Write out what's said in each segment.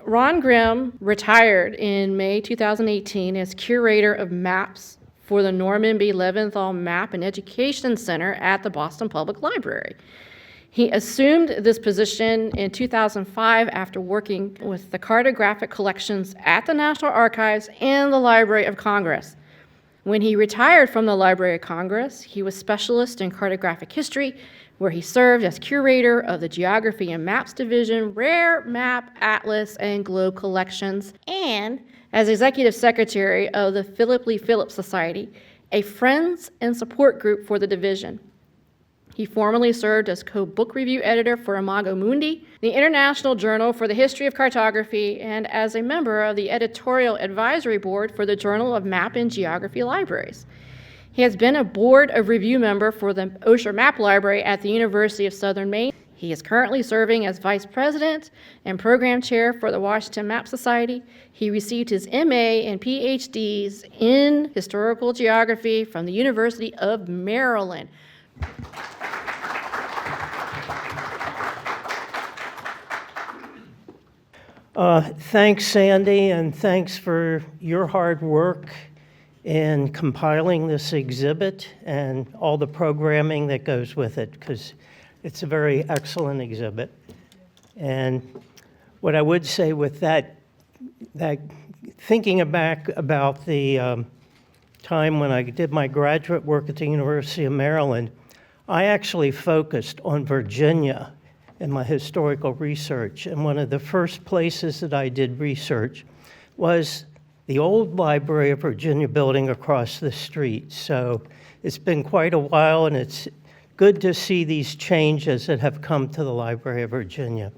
Ron Grim retired in May 2018 as curator of maps for the Norman B. Leventhal Map and Education Center at the Boston Public Library. He assumed this position in 2005 after working with the cartographic collections at the National Archives and the Library of Congress. When he retired from the Library of Congress, he was specialist in cartographic history, where he served as curator of the Geography and Maps Division, Rare Map, Atlas, and Globe collections, and as executive secretary of the Philip Lee Phillips Society, a friends and support group for the division. He formerly served as co-book review editor for Imago Mundi, the International Journal for the History of Cartography, and as a member of the editorial advisory board for the Journal of Map and Geography Libraries. He has been a board of review member for the Osher Map Library at the University of Southern Maine. He is currently serving as vice president and program chair for the Washington Map Society. He received his MA and PhDs in historical geography from the University of Maryland. Thanks, Sandy, and thanks for your hard work in compiling this exhibit and all the programming that goes with it, because it's a very excellent exhibit. And what I would say with that thinking back about the time when I did my graduate work at the University of Maryland, I actually focused on Virginia in my historical research. And one of the first places that I did research was the old Library of Virginia building across the street. So it's been quite a while, and it's good to see these changes that have come to the Library of Virginia.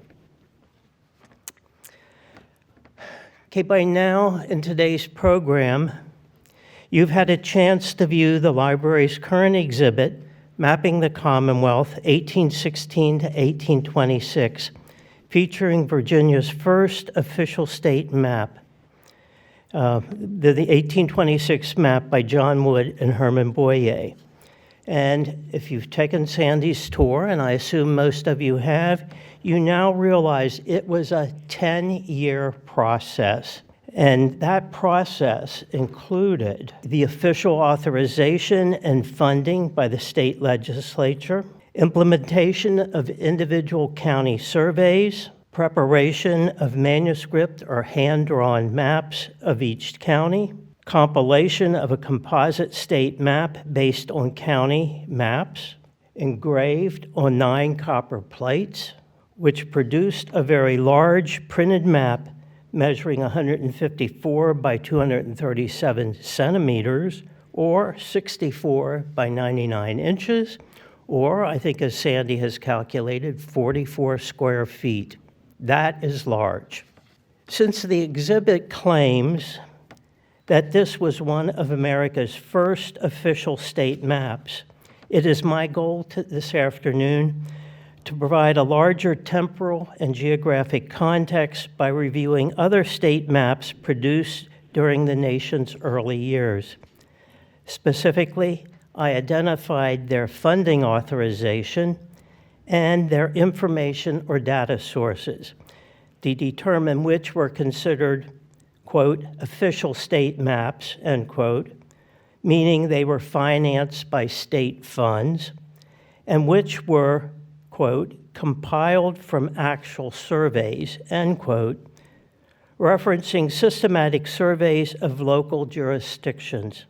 Okay, by now in today's program, you've had a chance to view the library's current exhibit, Mapping the Commonwealth, 1816 to 1826, featuring Virginia's first official state map, the 1826 map by John Wood and Herman Boyer. And if you've taken Sandy's tour, and I assume most of you have, you now realize it was a 10-year process. And that process included the official authorization and funding by the state legislature, implementation of individual county surveys, preparation of manuscript or hand-drawn maps of each county, compilation of a composite state map based on county maps, engraved on 9 copper plates, which produced a very large printed map measuring 154 by 237 centimeters, or 64 by 99 inches, or I think as Sandy has calculated, 44 square feet. That is large. Since the exhibit claims that this was one of America's first official state maps, it is my goal this afternoon to provide a larger temporal and geographic context by reviewing other state maps produced during the nation's early years. Specifically, I identified their funding authorization and their information or data sources to determine which were considered, quote, official state maps, end quote, meaning they were financed by state funds, and which were, quote, compiled from actual surveys, end quote, referencing systematic surveys of local jurisdictions.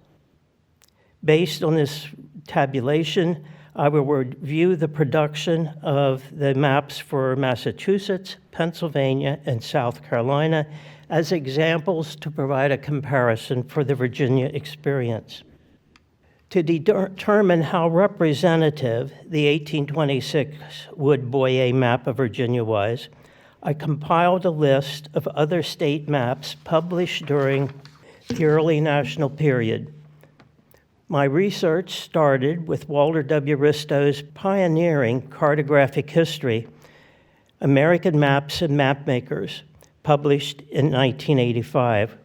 Based on this tabulation, I will review the production of the maps for Massachusetts, Pennsylvania, and South Carolina as examples to provide a comparison for the Virginia experience. To determine how representative the 1826 Wood-Boyer map of Virginia was, I compiled a list of other state maps published during the early national period. My research started with Walter W. Ristow's pioneering cartographic history, American Maps and Mapmakers, published in 1985.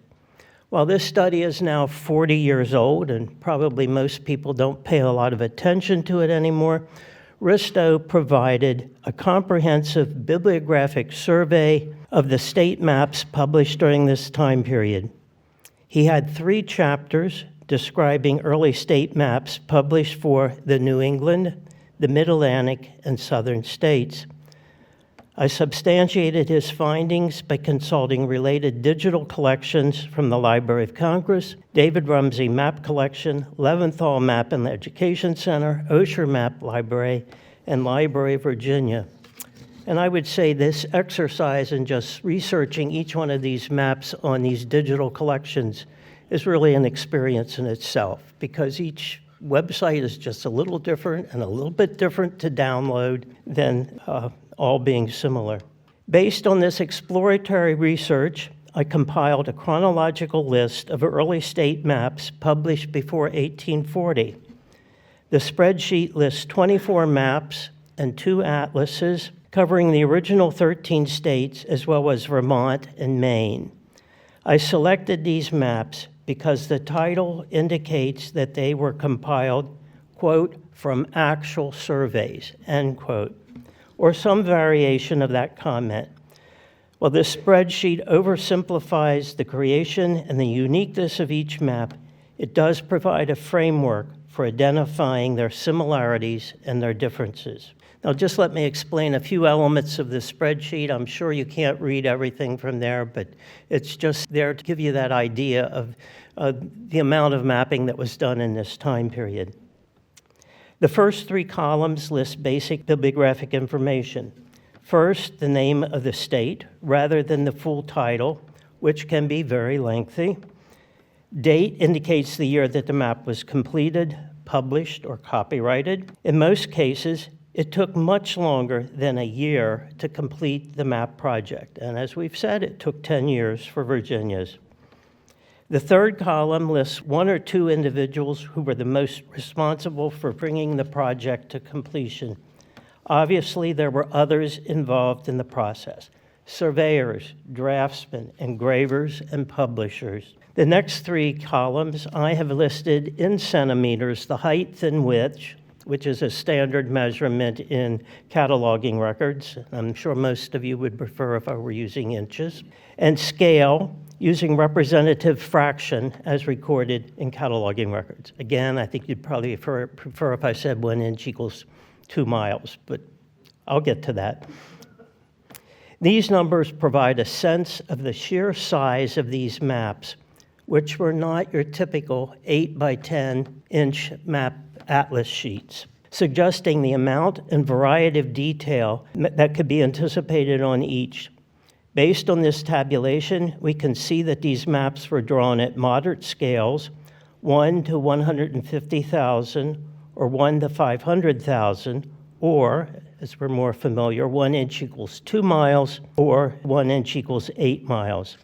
While this study is now 40 years old, and probably most people don't pay a lot of attention to it anymore, Ristow provided a comprehensive bibliographic survey of the state maps published during this time period. He had 3 chapters describing early state maps published for the New England, the Mid-Atlantic, and Southern states. I substantiated his findings by consulting related digital collections from the Library of Congress, David Rumsey Map Collection, Leventhal Map and Education Center, Osher Map Library, and Library of Virginia. And I would say this exercise in just researching each one of these maps on these digital collections is really an experience in itself, because each website is just a little different and a little bit different to download than all being similar. Based on this exploratory research, I compiled a chronological list of early state maps published before 1840. The spreadsheet lists 24 maps and 2 atlases covering the original 13 states as well as Vermont and Maine. I selected these maps because the title indicates that they were compiled, quote, from actual surveys, end quote, or some variation of that comment. While this spreadsheet oversimplifies the creation and the uniqueness of each map, it does provide a framework for identifying their similarities and their differences. Now, just let me explain a few elements of the spreadsheet. I'm sure you can't read everything from there, but it's just there to give you that idea of the amount of mapping that was done in this time period. The first 3 columns list basic bibliographic information. First, the name of the state, rather than the full title, which can be very lengthy. Date indicates the year that the map was completed, published, or copyrighted. In most cases, it took much longer than a year to complete the map project. And as we've said, it took 10 years for Virginia's. The third column lists 1 or 2 individuals who were the most responsible for bringing the project to completion. Obviously, there were others involved in the process: surveyors, draftsmen, engravers, and publishers. The next 3 columns I have listed in centimeters the height and width, which is a standard measurement in cataloging records. I'm sure most of you would prefer if I were using inches. And scale, using representative fraction as recorded in cataloging records. Again, I think you'd probably prefer if I said 1 inch equals 2 miles, but I'll get to that. These numbers provide a sense of the sheer size of these maps, which were not your typical 8 by 10 inch map atlas sheets, suggesting the amount and variety of detail that could be anticipated on each. Based on this tabulation, we can see that these maps were drawn at moderate scales, 1 to 150,000, or 1 to 500,000, or, as we're more familiar, 1 inch equals 2 miles, or 1 inch equals 8 miles.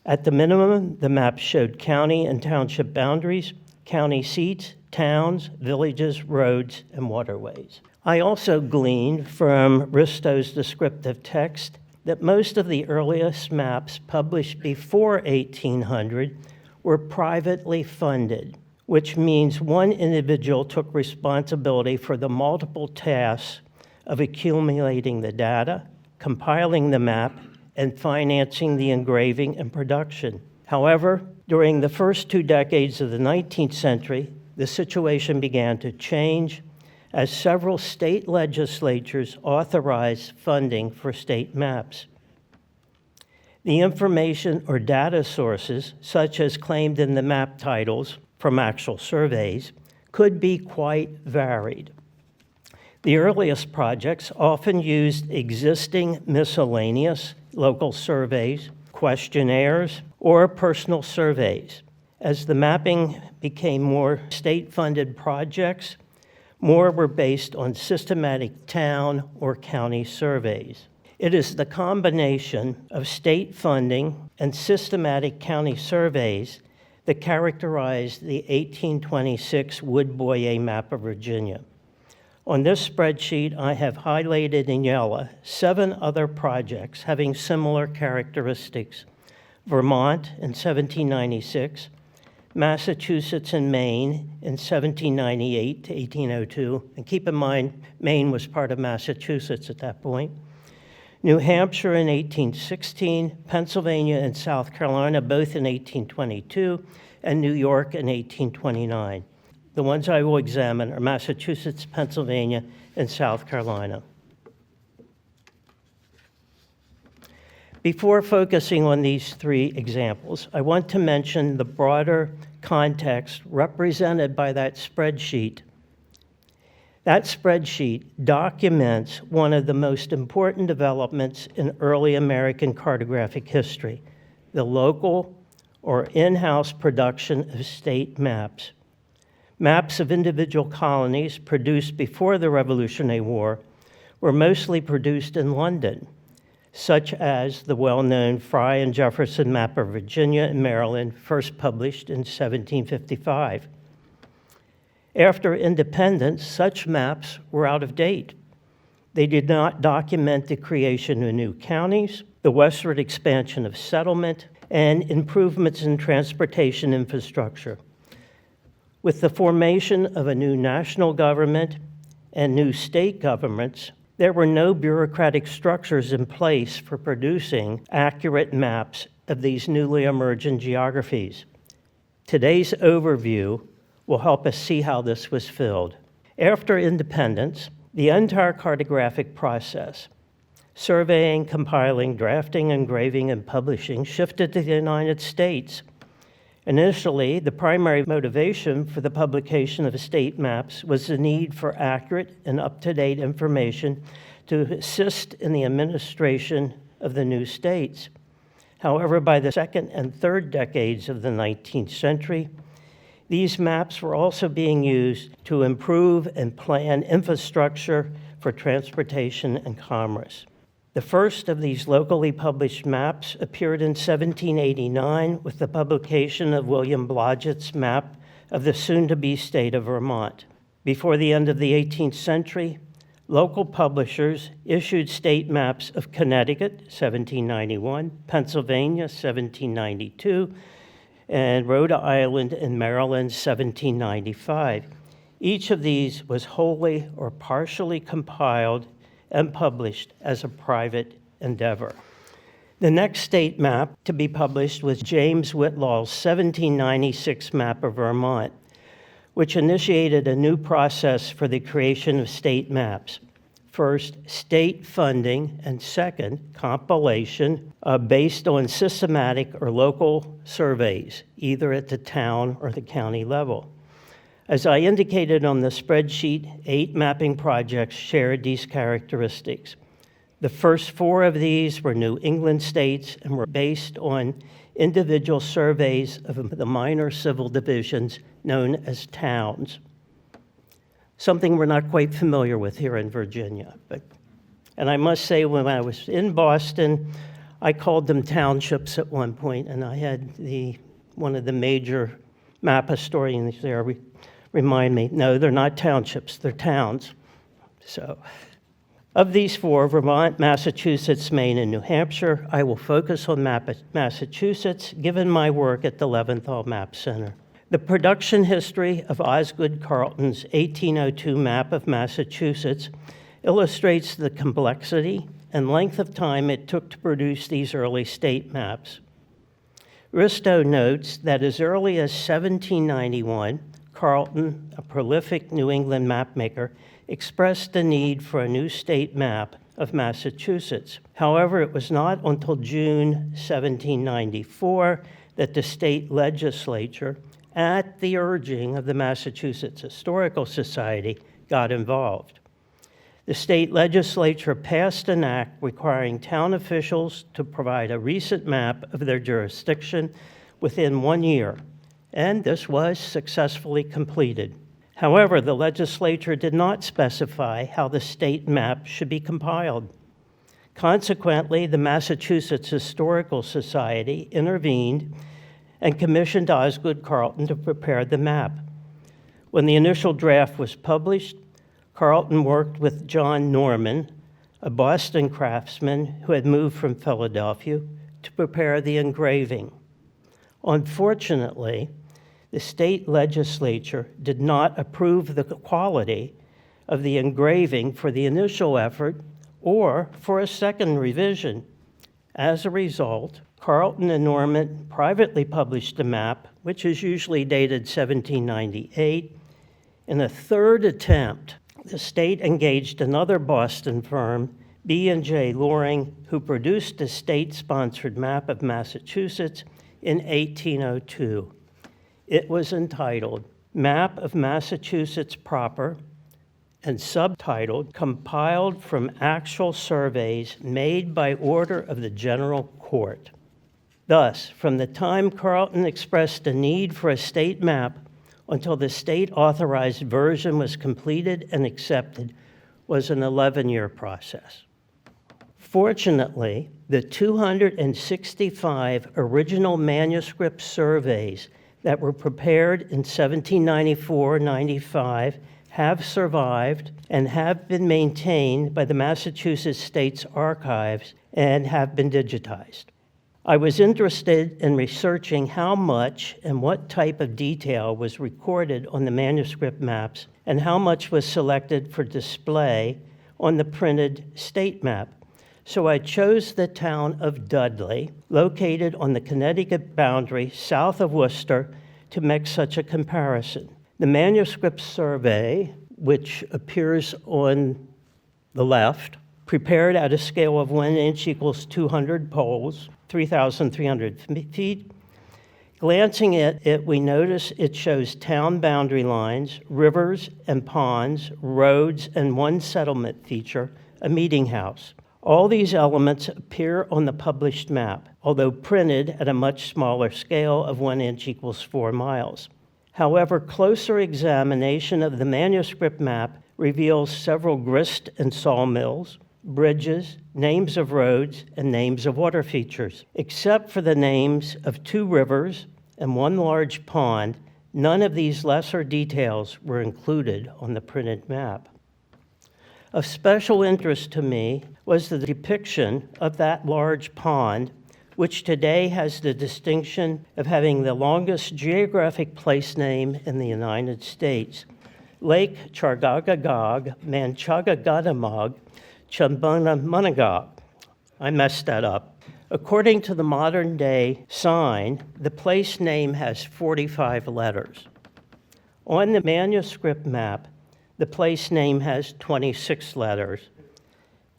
At the minimum, the map showed county and township boundaries, county seats, towns, villages, roads, and waterways. I also gleaned from Ristow's descriptive text that most of the earliest maps published before 1800 were privately funded, which means one individual took responsibility for the multiple tasks of accumulating the data, compiling the map, and financing the engraving and production. However, during the first 2 decades of the 19th century, the situation began to change as several state legislatures authorized funding for state maps. The information or data sources, such as claimed in the map titles from actual surveys, could be quite varied. The earliest projects often used existing miscellaneous local surveys, questionnaires, or personal surveys. As the mapping became more state-funded projects, more were based on systematic town or county surveys. It is the combination of state funding and systematic county surveys that characterized the 1826 Wood-Boyer map of Virginia. On this spreadsheet, I have highlighted in yellow 7 other projects having similar characteristics: Vermont in 1796, Massachusetts and Maine in 1798 to 1802, and keep in mind, Maine was part of Massachusetts at that point, New Hampshire in 1816, Pennsylvania and South Carolina both in 1822, and New York in 1829. The ones I will examine are Massachusetts, Pennsylvania, and South Carolina. Before focusing on these three examples, I want to mention the broader context represented by that spreadsheet. That spreadsheet documents one of the most important developments in early American cartographic history, the local or in-house production of state maps. Maps of individual colonies produced before the Revolutionary War were mostly produced in London, such as the well-known Fry and Jefferson map of Virginia and Maryland, first published in 1755. After independence, such maps were out of date. They did not document the creation of new counties, the westward expansion of settlement, and improvements in transportation infrastructure. With the formation of a new national government and new state governments, there were no bureaucratic structures in place for producing accurate maps of these newly emergent geographies. Today's overview will help us see how this was filled. After independence, the entire cartographic process, surveying, compiling, drafting, engraving, and publishing, shifted to the United States. Initially, the primary motivation for the publication of state maps was the need for accurate and up-to-date information to assist in the administration of the new states. However, by the second and third decades of the 19th century, these maps were also being used to improve and plan infrastructure for transportation and commerce. The first of these locally published maps appeared in 1789 with the publication of William Blodgett's map of the soon-to-be state of Vermont. Before the end of the 18th century, local publishers issued state maps of Connecticut, 1791, Pennsylvania, 1792, and Rhode Island and Maryland, 1795. Each of these was wholly or partially compiled and published as a private endeavor. The next state map to be published was James Whitlaw's 1796 map of Vermont, which initiated a new process for the creation of state maps. First, state funding, and second, compilation based on systematic or local surveys, either at the town or the county level. As I indicated on the spreadsheet, 8 mapping projects shared these characteristics. The first 4 of these were New England states and were based on individual surveys of the minor civil divisions known as towns. Something we're not quite familiar with here in Virginia. And I must say, when I was in Boston, I called them townships at one point, and I had one of the major map historians there remind me, no, they're not townships, they're towns. So, of these 4, Vermont, Massachusetts, Maine, and New Hampshire, I will focus on Massachusetts, given my work at the Leventhal Map Center. The production history of Osgood Carleton's 1802 map of Massachusetts illustrates the complexity and length of time it took to produce these early state maps. Ristow notes that as early as 1791, Carleton, a prolific New England mapmaker, expressed the need for a new state map of Massachusetts. However, it was not until June 1794 that the state legislature, at the urging of the Massachusetts Historical Society, got involved. The state legislature passed an act requiring town officials to provide a recent map of their jurisdiction within 1 year, and this was successfully completed. However, the legislature did not specify how the state map should be compiled. Consequently, the Massachusetts Historical Society intervened and commissioned Osgood Carleton to prepare the map. When the initial draft was published, Carleton worked with John Norman, a Boston craftsman who had moved from Philadelphia, to prepare the engraving. Unfortunately, the state legislature did not approve the quality of the engraving for the initial effort or for a second revision. As a result, Carleton and Norman privately published a map, which is usually dated 1798. In a third attempt, the state engaged another Boston firm, B&J Loring, who produced a state-sponsored map of Massachusetts in 1802. It was entitled Map of Massachusetts Proper and subtitled Compiled from Actual Surveys Made by Order of the General Court. Thus, from the time Carleton expressed a need for a state map until the state-authorized version was completed and accepted was an 11-year process. Fortunately, the 265 original manuscript surveys that were prepared in 1794-95 have survived and have been maintained by the Massachusetts State's Archives and have been digitized. I was interested in researching how much and what type of detail was recorded on the manuscript maps and how much was selected for display on the printed state map. So I chose the town of Dudley, located on the Connecticut boundary south of Worcester, to make such a comparison. The manuscript survey, which appears on the left, prepared at a scale of 1 inch equals 200 poles, 3,300 feet. Glancing at it, we notice it shows town boundary lines, rivers and ponds, roads, and one settlement feature, a meeting house. All these elements appear on the published map, although printed at a much smaller scale of 1 inch equals 4 miles. However, closer examination of the manuscript map reveals several grist and sawmills, bridges, names of roads, and names of water features. Except for the names of 2 rivers and 1 large pond, none of these lesser details were included on the printed map. Of special interest to me was the depiction of that large pond, which today has the distinction of having the longest geographic place name in the United States, Lake Chargagagog, Manchagagadamog, Chumbunamunagog. I messed that up. According to the modern day sign, the place name has 45 letters. On the manuscript map, the place name has 26 letters,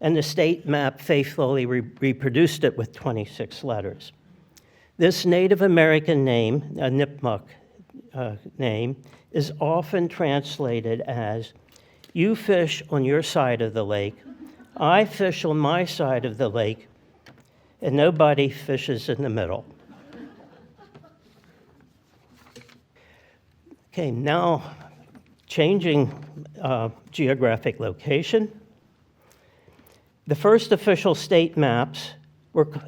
and the state map faithfully reproduced it with 26 letters. This Native American name, a Nipmuc name, is often translated as, you fish on your side of the lake, I fish on my side of the lake, and nobody fishes in the middle. Okay, now changing geographic location. The first official state maps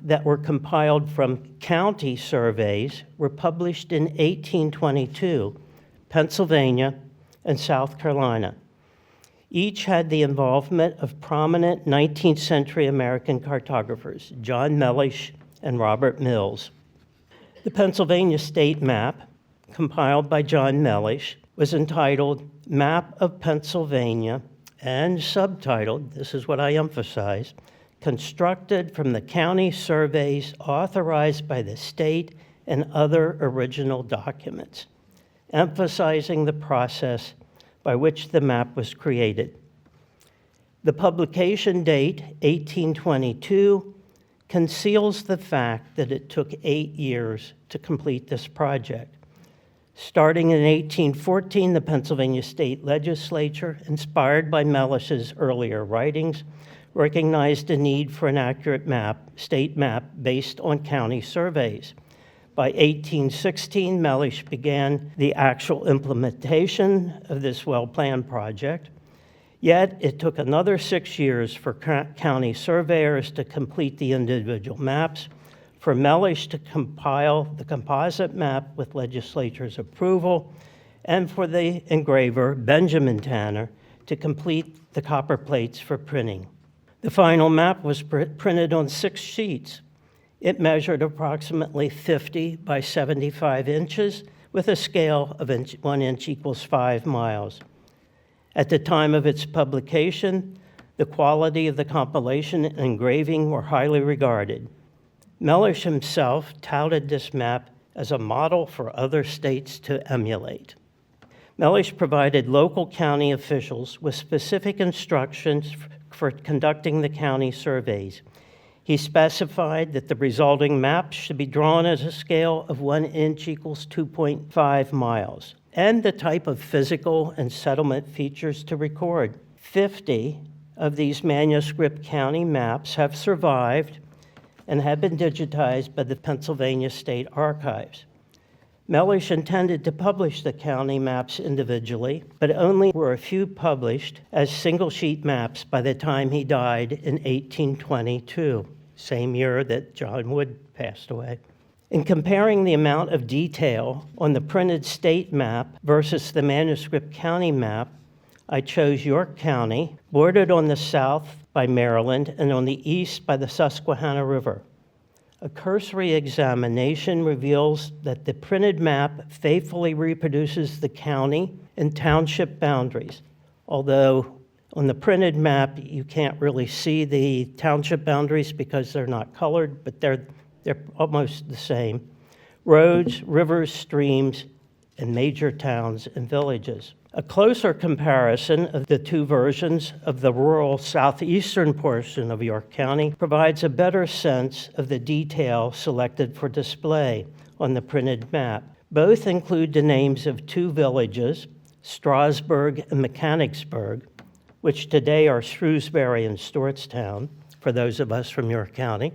that were compiled from county surveys were published in 1822, Pennsylvania and South Carolina. Each had the involvement of prominent 19th century American cartographers, John Mellish and Robert Mills. The Pennsylvania state map, compiled by John Mellish, was entitled Map of Pennsylvania and subtitled, this is what I emphasize, constructed from the county surveys authorized by the state and other original documents, emphasizing the process by which the map was created. The publication date, 1822, conceals the fact that it took 8 years to complete this project. Starting in 1814, the Pennsylvania State Legislature, inspired by Mellish's earlier writings, recognized a need for an accurate state map based on county surveys. By 1816, Mellish began the actual implementation of this well-planned project. Yet it took another 6 years for county surveyors to complete the individual maps, for Mellish to compile the composite map with legislature's approval, and for the engraver, Benjamin Tanner, to complete the copper plates for printing. The final map was printed on 6 sheets. It measured approximately 50 by 75 inches with a scale of 1 inch equals 5 miles. At the time of its publication, The quality of the compilation and engraving were highly regarded. Mellish himself touted this map as a model for other states to emulate. Mellish provided local county officials with specific instructions for conducting the county surveys. He specified that the resulting maps should be drawn at a scale of 1 inch equals 2.5 miles, and the type of physical and settlement features to record. 50 of these manuscript county maps have survived and have been digitized by the Pennsylvania State Archives. Mellish intended to publish the county maps individually, but only were a few published as single-sheet maps by the time he died in 1822, same year that John Wood passed away. In comparing the amount of detail on the printed state map versus the manuscript county map, I chose York County, bordered on the south by Maryland and on the east by the Susquehanna River. A cursory examination reveals that the printed map faithfully reproduces the county and township boundaries, although on the printed map you can't really see the township boundaries because they're not colored, but they're almost the same. Roads, rivers, streams, and major towns and villages. A closer comparison of the two versions of the rural southeastern portion of York County provides a better sense of the detail selected for display on the printed map. Both include the names of two villages, Strasburg and Mechanicsburg, which today are Shrewsbury and Stewartstown, for those of us from York County,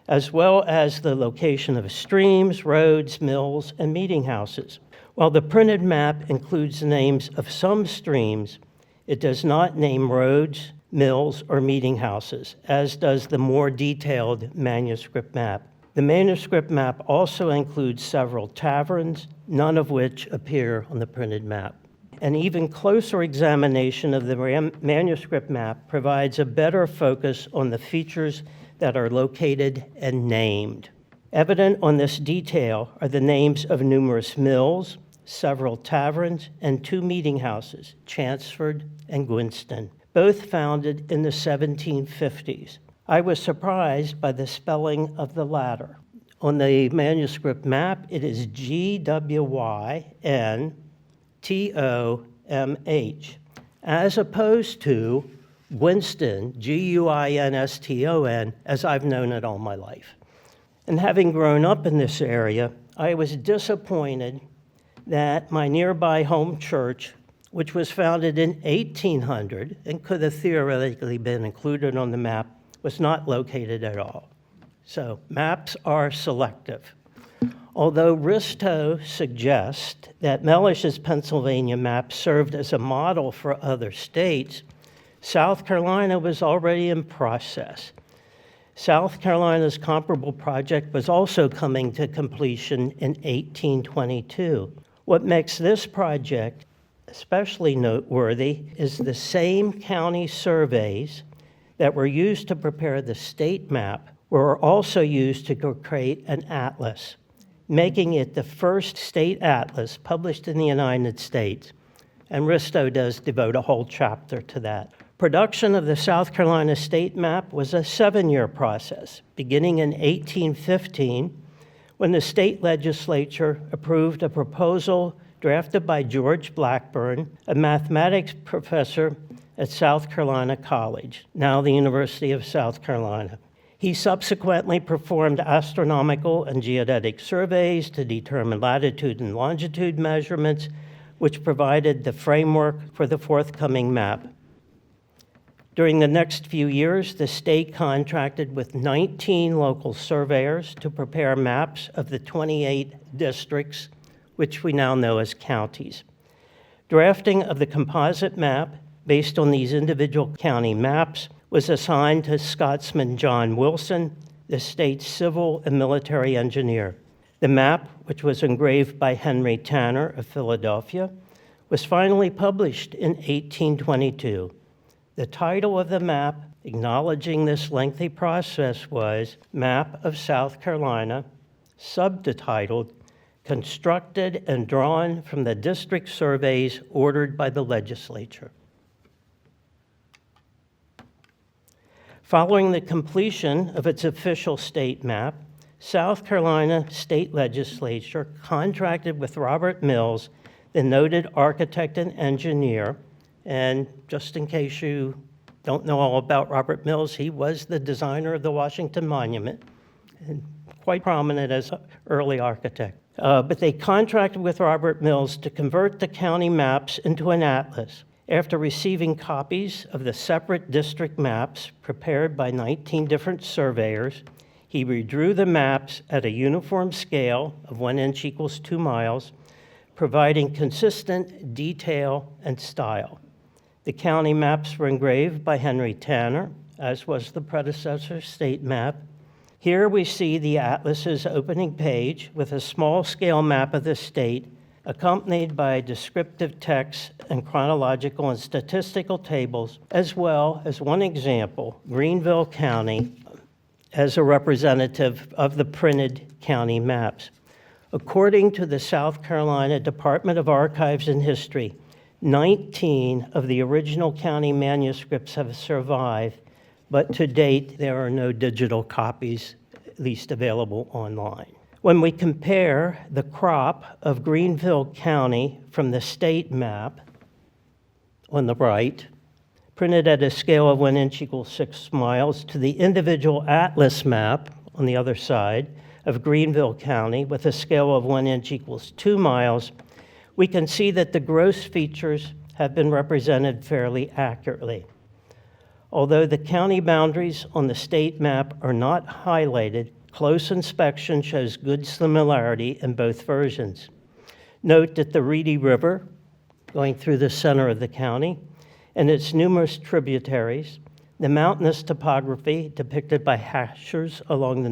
as well as the location of streams, roads, mills, and meeting houses. While the printed map includes the names of some streams, it does not name roads, mills, or meeting houses, as does the more detailed manuscript map. The manuscript map also includes several taverns, none of which appear on the printed map. An even closer examination of the manuscript map provides a better focus on the features that are located and named. Evident on this detail are the names of numerous mills, several taverns, and two meeting houses, Chanceford and Gwinston, both founded in the 1750s. I was surprised by the spelling of the latter. On the manuscript map, it is Gwyntomh, as opposed to Gwinston, Guinston, as I've known it all my life. And having grown up in this area, I was disappointed that my nearby home church, which was founded in 1800 and could have theoretically been included on the map, was not located at all. So maps are selective. Although Risto suggests that Mellish's Pennsylvania map served as a model for other states, South Carolina was already in process. South Carolina's comparable project was also coming to completion in 1822. What makes this project especially noteworthy is the same county surveys that were used to prepare the state map were also used to create an atlas, making it the first state atlas published in the United States. And Risto does devote a whole chapter to that. Production of the South Carolina state map was a 7-year process, beginning in 1815, when the state legislature approved a proposal drafted by George Blackburn, a mathematics professor at South Carolina College, now the University of South Carolina. He subsequently performed astronomical and geodetic surveys to determine latitude and longitude measurements, which provided the framework for the forthcoming map. During the next few years, the state contracted with 19 local surveyors to prepare maps of the 28 districts, which we now know as counties. Drafting of the composite map, based on these individual county maps, was assigned to Scotsman John Wilson, the state's civil and military engineer. The map, which was engraved by Henry Tanner of Philadelphia, was finally published in 1822. The title of the map, acknowledging this lengthy process, was Map of South Carolina, subtitled, Constructed and Drawn from the District Surveys Ordered by the Legislature. Following the completion of its official state map, South Carolina State Legislature contracted with Robert Mills, the noted architect and engineer, and just in case you don't know all about Robert Mills, he was the designer of the Washington Monument, and quite prominent as an early architect. But they contracted with Robert Mills to convert the county maps into an atlas. After receiving copies of the separate district maps prepared by 19 different surveyors, he redrew the maps at a uniform scale of 1 inch equals 2 miles, providing consistent detail and style. The county maps were engraved by Henry Tanner, as was the predecessor state map. Here we see the atlas's opening page with a small-scale map of the state, accompanied by descriptive text and chronological and statistical tables, as well as one example, Greenville County, as a representative of the printed county maps. According to the South Carolina Department of Archives and History, 19 of the original county manuscripts have survived, but to date, there are no digital copies, at least available online. When we compare the crop of Greenville County from the state map on the right, printed at a scale of 1 inch equals 6 miles, to the individual atlas map on the other side of Greenville County with a scale of 1 inch equals 2 miles, we can see that the gross features have been represented fairly accurately. Although the county boundaries on the state map are not highlighted, close inspection shows good similarity in both versions. Note that the Reedy River, going through the center of the county, and its numerous tributaries, the mountainous topography depicted by hachures along the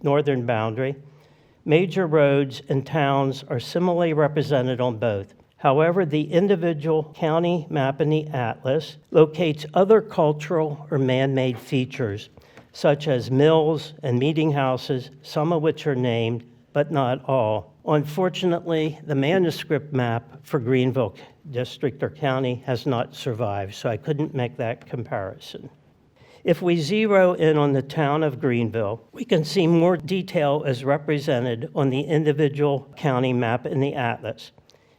northern boundary, major roads and towns are similarly represented on both. However, the individual county map in the atlas locates other cultural or man-made features, such as mills and meeting houses, some of which are named, but not all. Unfortunately, the manuscript map for Greenville District or County has not survived, so I couldn't make that comparison. If we zero in on the town of Greenville, we can see more detail as represented on the individual county map in the atlas.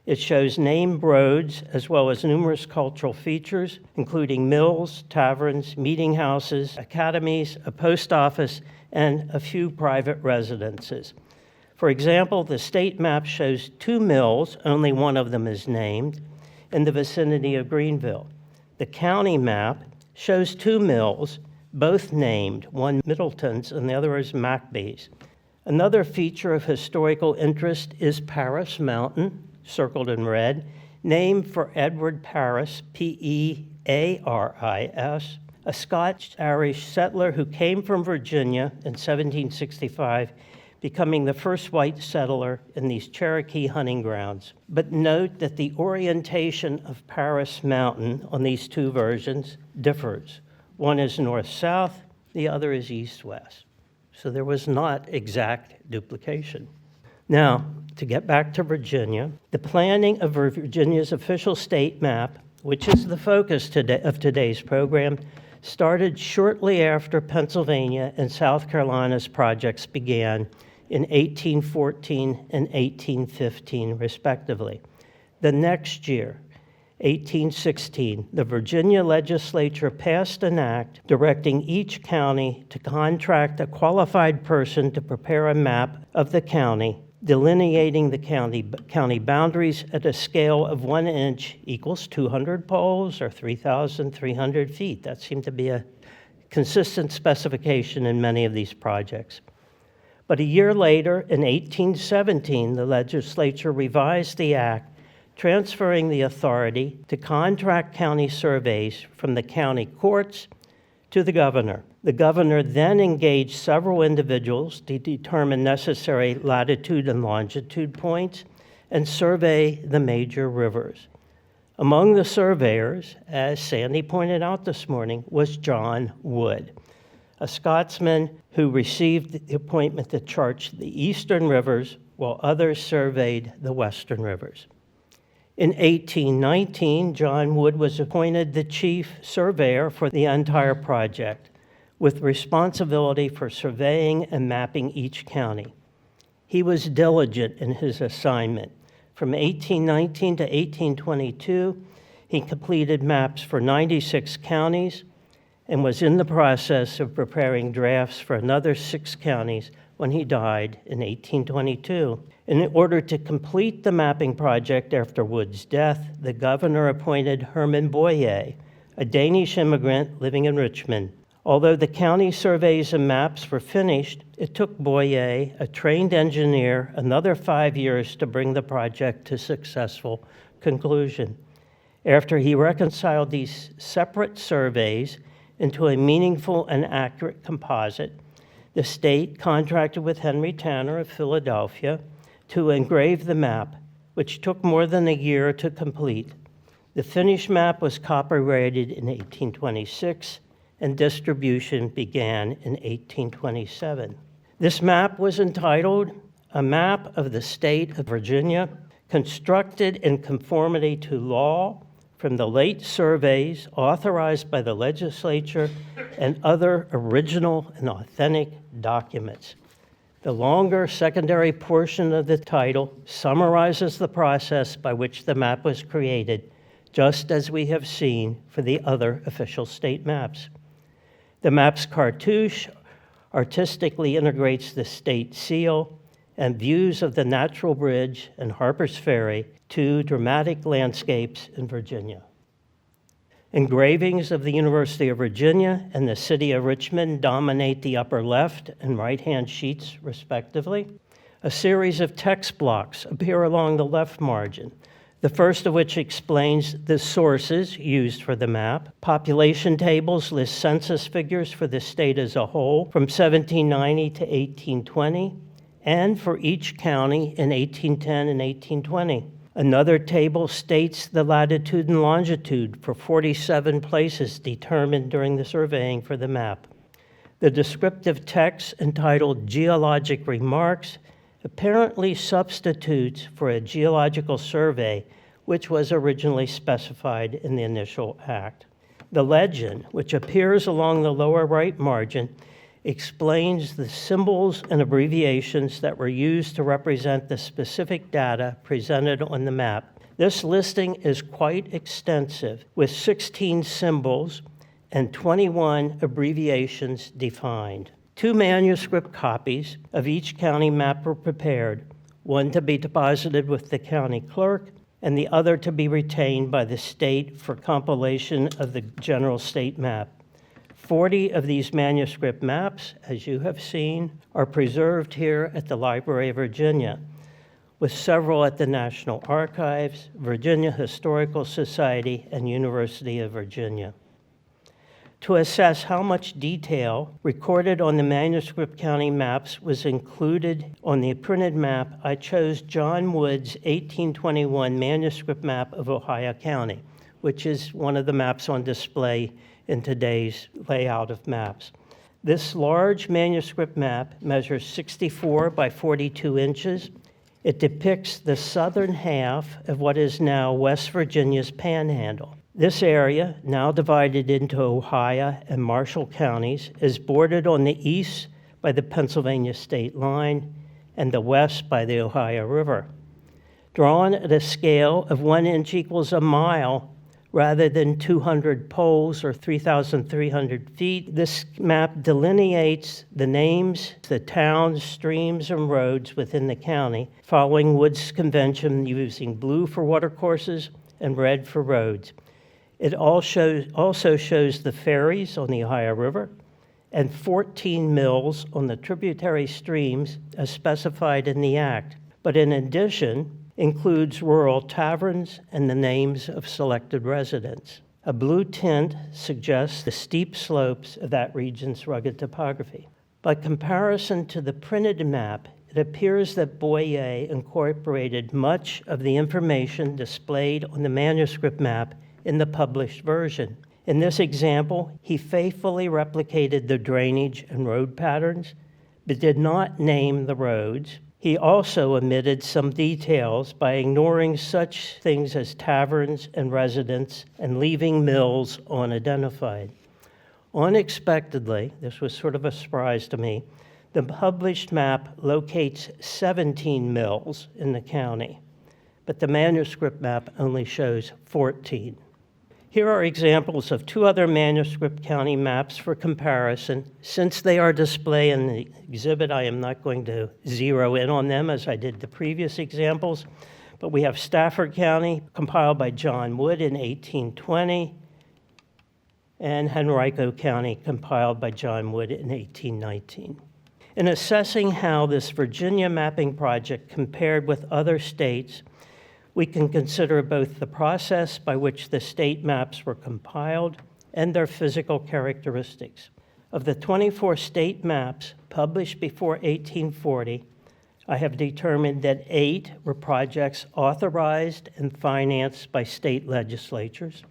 It shows named roads as well as numerous cultural features, including mills, taverns, meeting houses, academies, a post office, and a few private residences. For example, the state map shows 2 mills, only one of them is named, in the vicinity of Greenville. The county map shows 2 mills, both named, one Middleton's and the other is Macbee's. Another feature of historical interest is Paris Mountain, circled in red, named for Edward Paris, P-E-A-R-I-S, a Scotch-Irish settler who came from Virginia in 1765, becoming the first white settler in these Cherokee hunting grounds. But note that the orientation of Paris Mountain on these 2 versions differs. One is north-south, the other is east-west. So there was not exact duplication. Now, to get back to Virginia, the planning of Virginia's official state map, which is the focus of today's program, started shortly after Pennsylvania and South Carolina's projects began in 1814 and 1815, respectively. The next year, 1816, the Virginia legislature passed an act directing each county to contract a qualified person to prepare a map of the county, delineating the county boundaries at a scale of 1 inch equals 200 poles or 3,300 feet. That seemed to be a consistent specification in many of these projects. But a year later, in 1817, the legislature revised the act, transferring the authority to contract county surveys from the county courts to the governor. The governor then engaged several individuals to determine necessary latitude and longitude points and survey the major rivers. Among the surveyors, as Sandy pointed out this morning, was John Wood, a Scotsman who received the appointment to chart the eastern rivers while others surveyed the western rivers. In 1819, John Wood was appointed the chief surveyor for the entire project. with responsibility for surveying and mapping each county. He was diligent in his assignment. From 1819 to 1822, he completed maps for 96 counties and was in the process of preparing drafts for another 6 counties when he died in 1822. In order to complete the mapping project after Wood's death, the governor appointed Herman Boyer, a Danish immigrant living in Richmond. Although the county surveys and maps were finished, it took Boyer, a trained engineer, another 5 years to bring the project to successful conclusion. After he reconciled these separate surveys into a meaningful and accurate composite, the state contracted with Henry Tanner of Philadelphia to engrave the map, which took more than a year to complete. The finished map was copyrighted in 1826, and distribution began in 1827. This map was entitled A Map of the State of Virginia, constructed in conformity to law from the late surveys authorized by the legislature and other original and authentic documents. The longer secondary portion of the title summarizes the process by which the map was created, just as we have seen for the other official state maps. The map's cartouche artistically integrates the state seal and views of the Natural Bridge and Harper's Ferry, 2 dramatic landscapes in Virginia. Engravings of the University of Virginia and the city of Richmond dominate the upper left and right-hand sheets, respectively. A series of text blocks appear along the left margin, the first of which explains the sources used for the map. Population tables list census figures for the state as a whole from 1790 to 1820, and for each county in 1810 and 1820. Another table states the latitude and longitude for 47 places determined during the surveying for the map. The descriptive text entitled Geologic Remarks apparently substitutes for a geological survey, which was originally specified in the initial act. The legend, which appears along the lower right margin, explains the symbols and abbreviations that were used to represent the specific data presented on the map. This listing is quite extensive, with 16 symbols and 21 abbreviations defined. 2 manuscript copies of each county map were prepared, one to be deposited with the county clerk and the other to be retained by the state for compilation of the general state map. 40 of these manuscript maps, as you have seen, are preserved here at the Library of Virginia, with several at the National Archives, Virginia Historical Society, and University of Virginia. To assess how much detail recorded on the manuscript county maps was included on the printed map, I chose John Wood's 1821 manuscript map of Ohio County, which is one of the maps on display in today's layout of maps. This large manuscript map measures 64 by 42 inches. It depicts the southern half of what is now West Virginia's Panhandle. This area, now divided into Ohio and Marshall counties, is bordered on the east by the Pennsylvania state line and the west by the Ohio River. Drawn at a scale of 1 inch equals a mile, rather than 200 poles or 3,300 feet, this map delineates the names, the towns, streams, and roads within the county, following Wood's convention using blue for watercourses and red for roads. It also shows the ferries on the Ohio River and 14 mills on the tributary streams as specified in the Act, but in addition, includes rural taverns and the names of selected residents. A blue tint suggests the steep slopes of that region's rugged topography. By comparison to the printed map, it appears that Boyer incorporated much of the information displayed on the manuscript map in the published version. In this example, he faithfully replicated the drainage and road patterns, but did not name the roads. He also omitted some details by ignoring such things as taverns and residents and leaving mills unidentified. Unexpectedly, this was sort of a surprise to me, the published map locates 17 mills in the county, but the manuscript map only shows 14. Here are examples of two other manuscript county maps for comparison. Since they are displayed in the exhibit, I am not going to zero in on them as I did the previous examples, but we have Stafford County, compiled by John Wood in 1820, and Henrico County, compiled by John Wood in 1819. In assessing how this Virginia mapping project compared with other states, we can consider both the process by which the state maps were compiled and their physical characteristics. Of the 24 state maps published before 1840, I have determined that 8 were projects authorized and financed by state legislatures,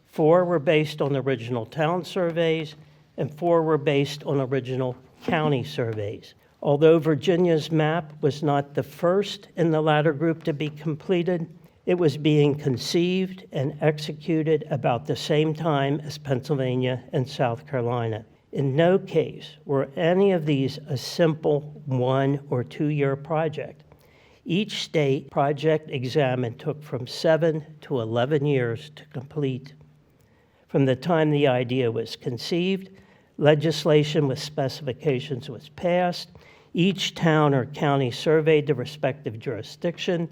4 were based on original town surveys, and 4 were based on original county surveys. Although Virginia's map was not the first in the latter group to be completed, it was being conceived and executed about the same time as Pennsylvania and South Carolina. In no case were any of these a simple 1 or 2 year project. Each state project examined took from 7 to 11 years to complete. From the time the idea was conceived, legislation with specifications was passed. Each town or county surveyed the respective jurisdiction.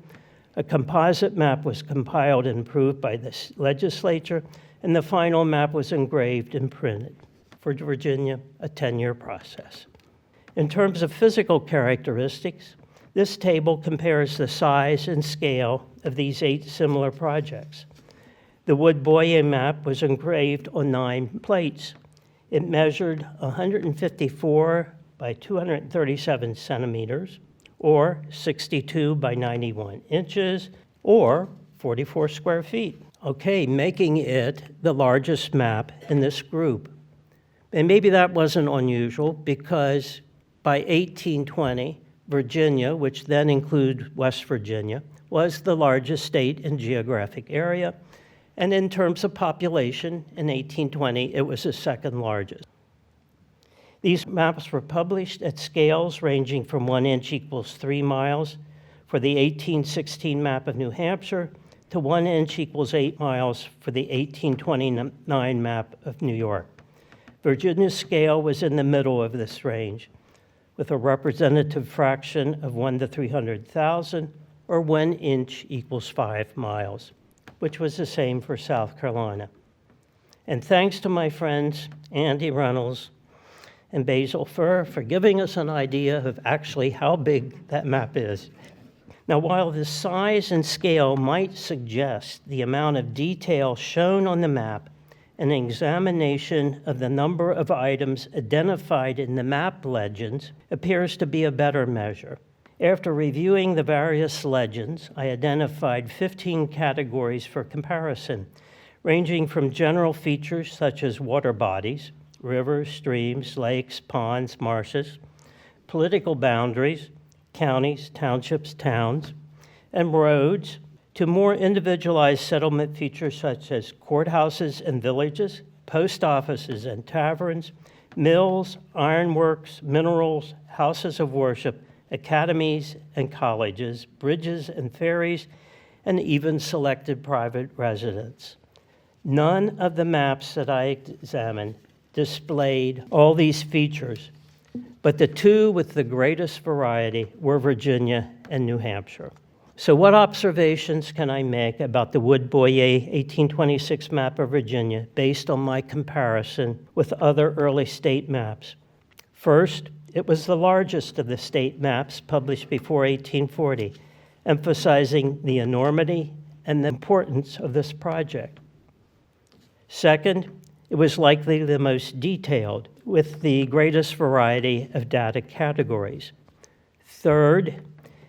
A composite map was compiled and approved by the legislature, and the final map was engraved and printed. For Virginia, a 10-year process. In terms of physical characteristics, this table compares the size and scale of these 8 similar projects. The Wood-Boyer map was engraved on 9 plates. It measured 154 by 237 centimeters, or 62 by 91 inches, or 44 square feet. Okay, making it the largest map in this group. And maybe that wasn't unusual because by 1820, Virginia, which then included West Virginia, was the largest state in geographic area. And in terms of population, in 1820, it was the second largest. These maps were published at scales ranging from 1 inch equals 3 miles for the 1816 map of New Hampshire to 1 inch equals 8 miles for the 1829 map of New York. Virginia's scale was in the middle of this range, with a representative fraction of 1 to 300,000, or 1 inch equals 5 miles, which was the same for South Carolina. And thanks to my friends Andy Reynolds and Basil Furr for giving us an idea of actually how big that map is. Now, while the size and scale might suggest the amount of detail shown on the map, an examination of the number of items identified in the map legends appears to be a better measure. After reviewing the various legends, I identified 15 categories for comparison, ranging from general features such as water bodies, rivers, streams, lakes, ponds, marshes, political boundaries, counties, townships, towns, and roads, to more individualized settlement features such as courthouses and villages, post offices and taverns, mills, ironworks, minerals, houses of worship, academies and colleges, bridges and ferries, and even selected private residents. None of the maps that I examined displayed all these features, but the two with the greatest variety were Virginia and New Hampshire. So what observations can I make about the Wood-Boyer 1826 map of Virginia based on my comparison with other early state maps? First, it was the largest of the state maps published before 1840, emphasizing the enormity and the importance of this project. Second, it was likely the most detailed, with the greatest variety of data categories. Third,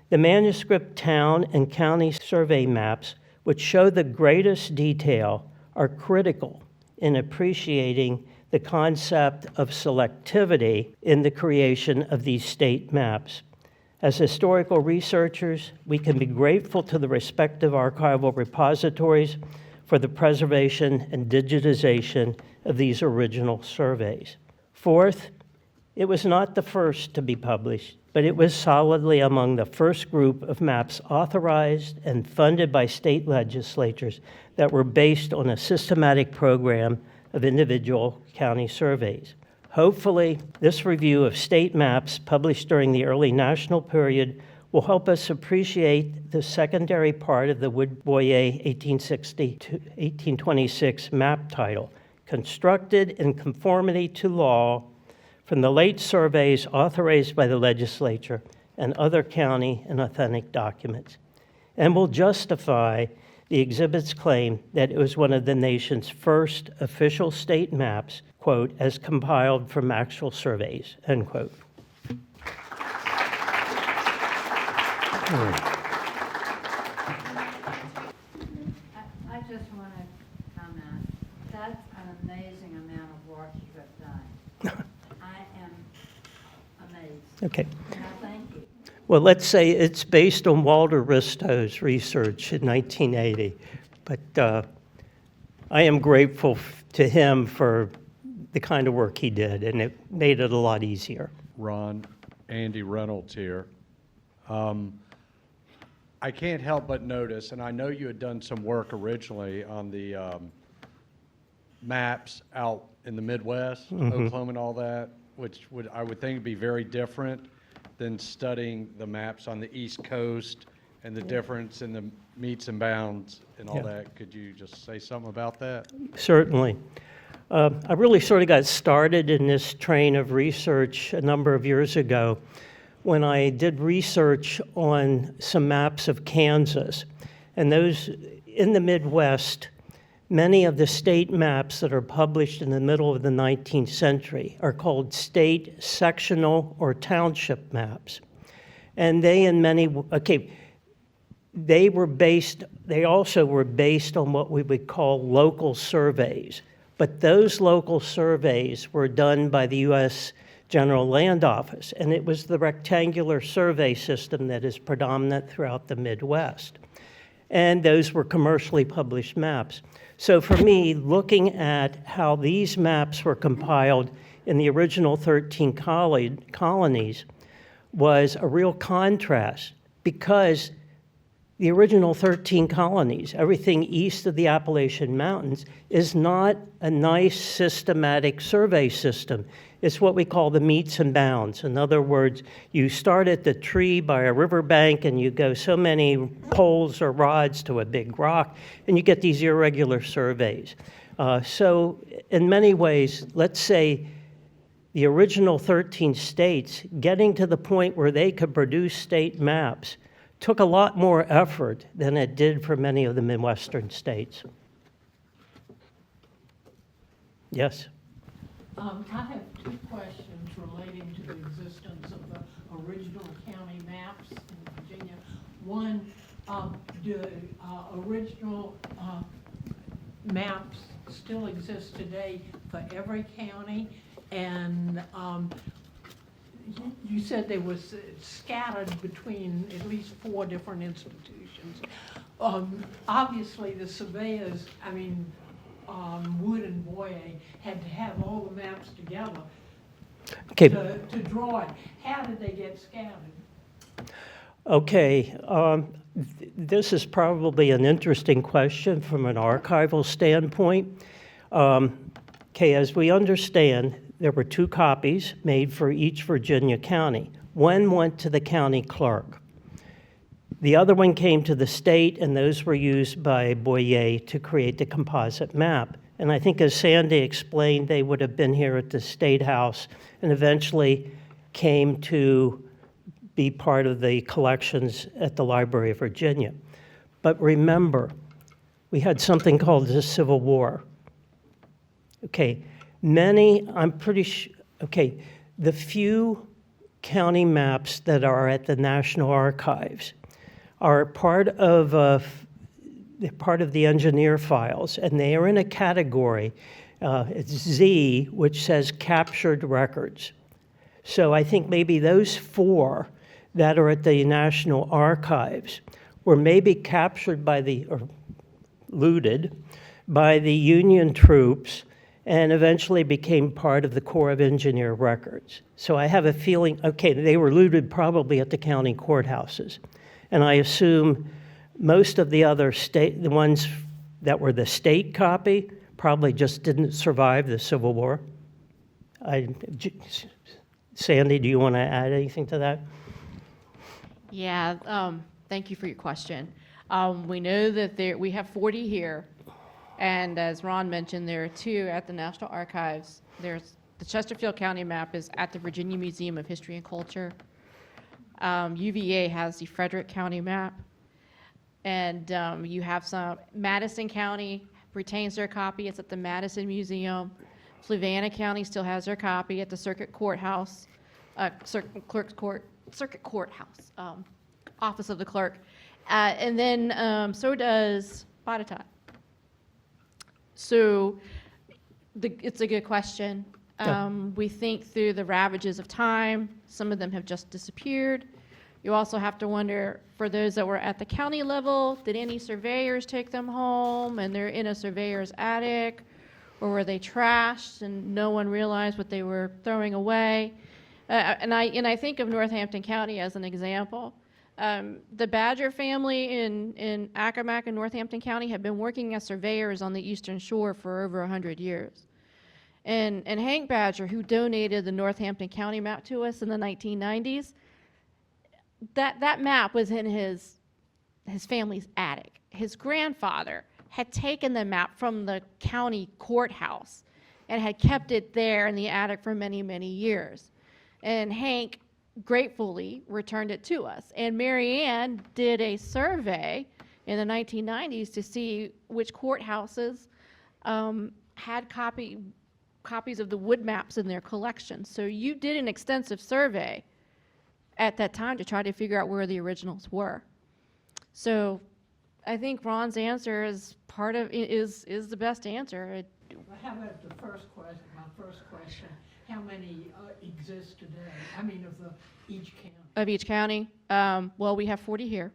the manuscript town and county survey maps, which show the greatest detail, are critical in appreciating the concept of selectivity in the creation of these state maps. As historical researchers, we can be grateful to the respective archival repositories for the preservation and digitization of these original surveys. Fourth, it was not the first to be published, but it was solidly among the first group of maps authorized and funded by state legislatures that were based on a systematic program of individual county surveys. Hopefully, this review of state maps published during the early national period will help us appreciate the secondary part of the Wood-Boyer 1860 to 1826 map title, constructed in conformity to law from the late surveys authorized by the legislature and other county and authentic documents, and will justify the exhibit's claim that it was one of the nation's first official state maps, quote, as compiled from actual surveys, end quote. I just want to comment. That's an amazing amount of work you have done. I am amazed. Okay. And I thank you. Well, let's say it's based on Walter Ristow's research in 1980, but I am grateful to him for the kind of work he did, and it made it a lot easier. Ron, Andy Reynolds here. I can't help but notice, and I know you had done some work originally on the maps out in the Midwest, Oklahoma and all that, which I would think would be very different than studying the maps on the East Coast and the difference in the meets and bounds and all that. Could you just say something about that? Certainly. I really sort of got started in this train of research a number of years ago when I did research on some maps of Kansas. And those in the Midwest, many of the state maps that are published in the middle of the 19th century are called state, sectional, or township maps. And they also were based on what we would call local surveys. But those local surveys were done by the U.S. General Land Office, and it was the rectangular survey system that is predominant throughout the Midwest. And those were commercially published maps. So for me, looking at how these maps were compiled in the original 13 colonies was a real contrast, because the original 13 colonies, everything east of the Appalachian Mountains, is not a nice systematic survey system. It's what we call the meets and bounds. In other words, you start at the tree by a riverbank and you go so many poles or rods to a big rock, and you get these irregular surveys. So in many ways, let's say the original 13 states, getting to the point where they could produce state maps, took a lot more effort than it did for many of the Midwestern states. Yes? I have two questions relating to the existence of the original county maps in Virginia. One, do original maps still exist today for every county? And you said they was scattered between at least 4 different institutions. Obviously, the surveyors, Wood and Boyer, had to have all the maps together to draw it. How did they get scattered? Okay, this is probably an interesting question from an archival standpoint. As we understand, there were 2 copies made for each Virginia county. One went to the county clerk. The other one came to the state, and those were used by Boyer to create the composite map. And I think, as Sandy explained, they would have been here at the State House and eventually came to be part of the collections at the Library of Virginia. But remember, we had something called the Civil War. The few county maps that are at the National Archives are part of the engineer files, and they are in a category, it's Z, which says captured records. So I think maybe those 4 that are at the National Archives were maybe captured by looted by the Union troops and eventually became part of the Corps of Engineer records. So I have a feeling, okay, they were looted probably at the county courthouses. And I assume most of the other state, the ones that were the state copy, probably just didn't survive the Civil War. Sandy, do you want to add anything to that? Yeah, thank you for your question. We know that we have 40 here, and as Ron mentioned, there are 2 at the National Archives. There's the Chesterfield County map is at the Virginia Museum of History and Culture. UVA has the Frederick County map, and you have some. Madison County retains their copy. It's at the Madison Museum. Fluvanna County still has their copy at the Circuit Courthouse, Circuit Courthouse, Office of the Clerk. And then so does Botetourt. So it's a good question. We think through the ravages of time, some of them have just disappeared. You also have to wonder, for those that were at the county level, did any surveyors take them home and they're in a surveyor's attic? Or were they trashed and no one realized what they were throwing away? And I think of Northampton County as an example. The Badger family in Accomack and Northampton County have been working as surveyors on the Eastern Shore for over 100 years. And Hank Badger, who donated the Northampton County map to us in the 1990s, that map was in his family's attic. His grandfather had taken the map from the county courthouse and had kept it there in the attic for many, many years. And Hank gratefully returned it to us. And Mary Ann did a survey in the 1990s to see which courthouses had copies of the wood maps in their collection. So you did an extensive survey at that time to try to figure out where the originals were. So I think Ron's answer is is the best answer. How about the first question, my first question? How many exist today? I mean, each county? Of each county? Well, we have 40 here.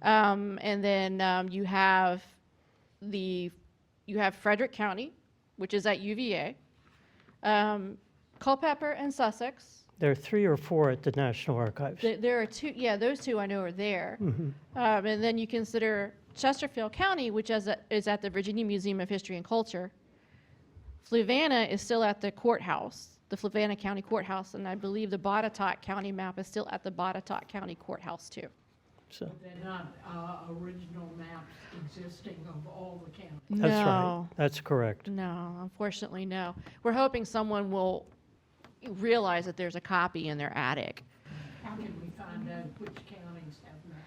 And then you have Frederick County, which is at UVA, Culpeper and Sussex. There are 3 or 4 at the National Archives. There are 2, yeah, those 2 I know are there. Mm-hmm. And then you consider Chesterfield County, which is at the Virginia Museum of History and Culture. Fluvanna is still at the courthouse, the Fluvanna County Courthouse, and I believe the Botetourt County map is still at the Botetourt County Courthouse too. So But they're not original maps existing of all the counties. that's right. No, That's correct. no, unfortunately, no. We're hoping someone will realize that there's a copy in their attic. How can we find out which counties have maps?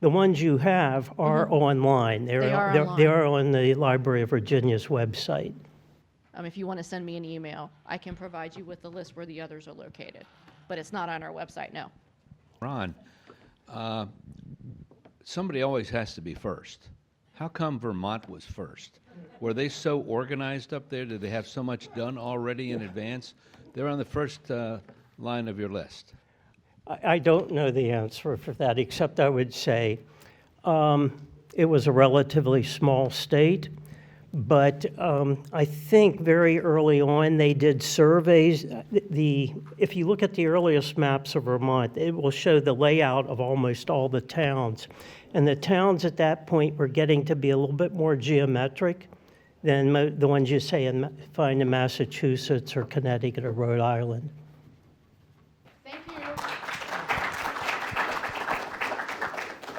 The ones you have are online. They are They online. are on the Library of Virginia's website. If you want to send me an email, I can provide you with the list where the others are located, but it's not on our website, no. Ron, somebody always has to be first. How come Vermont was first? Were they so organized up there? Did they have so much done already in advance? They're on the first line of your list. I don't know the answer for that, except I would say it was a relatively small state, but I think very early on they did surveys. If you look at the earliest maps of Vermont, it will show the layout of almost all the towns. And the towns at that point were getting to be a little bit more geometric than the ones you find in Massachusetts or Connecticut or Rhode Island.